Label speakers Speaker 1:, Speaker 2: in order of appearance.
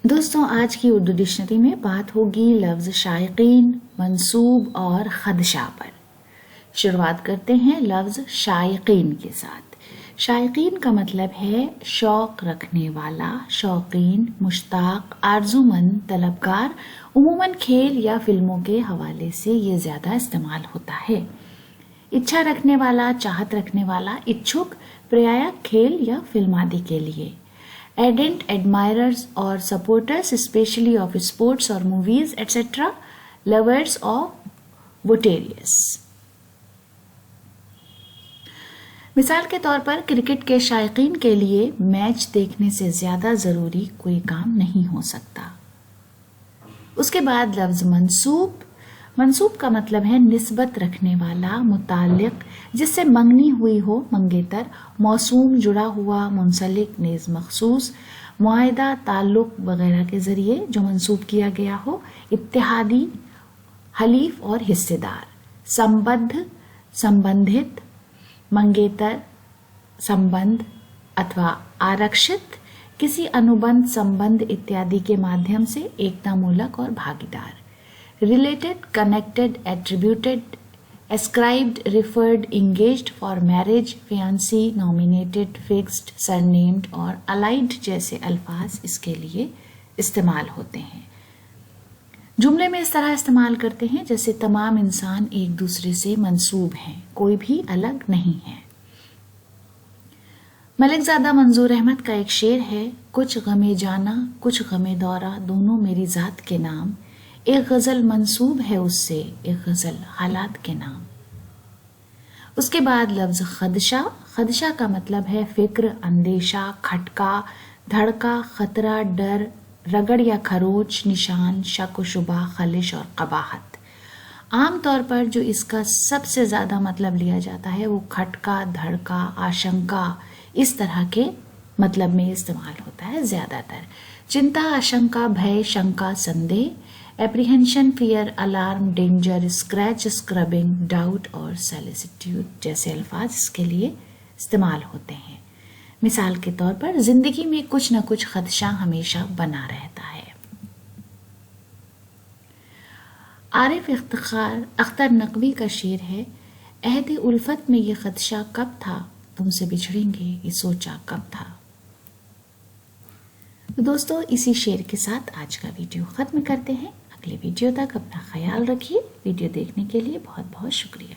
Speaker 1: دوستوں آج کی اردو ڈکشنری میں بات ہوگی لفظ شائقین، منسوب اور خدشہ پر۔ شروعات کرتے ہیں لفظ شائقین کے ساتھ۔ شائقین کا مطلب ہے شوق رکھنے والا، شوقین، مشتاق، آرزومند، طلبگار۔ عموماً کھیل یا فلموں کے حوالے سے یہ زیادہ استعمال ہوتا ہے۔ اچھا رکھنے والا، چاہت رکھنے والا، اچھک، پریایک کھیل یا فلم آدی کے لیے۔ ardent admirers or supporters especially of sports or movies etc. lovers of Boterius۔ مثال کے طور پر کرکٹ کے شائقین کے لیے میچ دیکھنے سے زیادہ ضروری کوئی کام نہیں ہو سکتا۔ اس کے بعد لفظ منسوب۔ منسوب کا مطلب ہے نسبت رکھنے والا، متعلق، جس سے منگنی ہوئی ہو، منگیتر، موسوم، جڑا ہوا، منسلک، نیز مخصوص، معاہدہ، تعلق وغیرہ کے ذریعے جو منسوب کیا گیا ہو، اتحادی، حلیف اور حصے دار، سمبدھ، سمبندھت، منگیتر، سمبند اتوا آرکشت، کسی انوبندھ، سمبند اتیادی کے مادھیم سے ایکتا مولک اور بھاگیدار۔ related, connected, attributed, ascribed, referred, engaged for marriage, fiancé, nominated, fixed, surnamed اور allied جیسے الفاظ اس کے لیے استعمال ہوتے ہیں۔ جملے میں اس طرح استعمال کرتے ہیں جیسے تمام انسان ایک دوسرے سے منسوب ہیں، کوئی بھی الگ نہیں ہے۔ ملک زادہ منظور احمد کا ایک شعر ہے، کچھ غم جانا، کچھ غم دورہ، دونوں میری ذات کے نام، ایک غزل منسوب ہے اس سے، ایک غزل حالات کے نام۔ اس کے بعد لفظ خدشہ۔ خدشہ کا مطلب ہے فکر، اندیشہ، کھٹکا، دھڑکا، خطرہ، ڈر، رگڑ یا کھروچ، نشان، شک و شبہ، خلش اور قباحت۔ عام طور پر جو اس کا سب سے زیادہ مطلب لیا جاتا ہے وہ کھٹکا، دھڑکا، آشنکا، اس طرح کے مطلب میں استعمال ہوتا ہے زیادہ تر۔ چنتا، آشنکا، بھے، شنکا، سندیہ، apprehension, fear, alarm, danger, scratch, scrubbing, doubt اور سیلیسٹیوڈ جیسے الفاظ اس کے لیے استعمال ہوتے ہیں۔ مثال کے طور پر زندگی میں کچھ نہ کچھ خدشہ ہمیشہ بنا رہتا ہے۔ عارف اختر نقوی کا شعر ہے، عہد الفت میں یہ خدشہ کب تھا، تم سے بچھڑیں گے یہ سوچا کب تھا۔ تو دوستو اسی شعر کے ساتھ آج کا ویڈیو ختم کرتے ہیں۔ اگلے ویڈیو تک اپنا خیال رکھیے۔ ویڈیو دیکھنے کے لیے بہت بہت شکریہ۔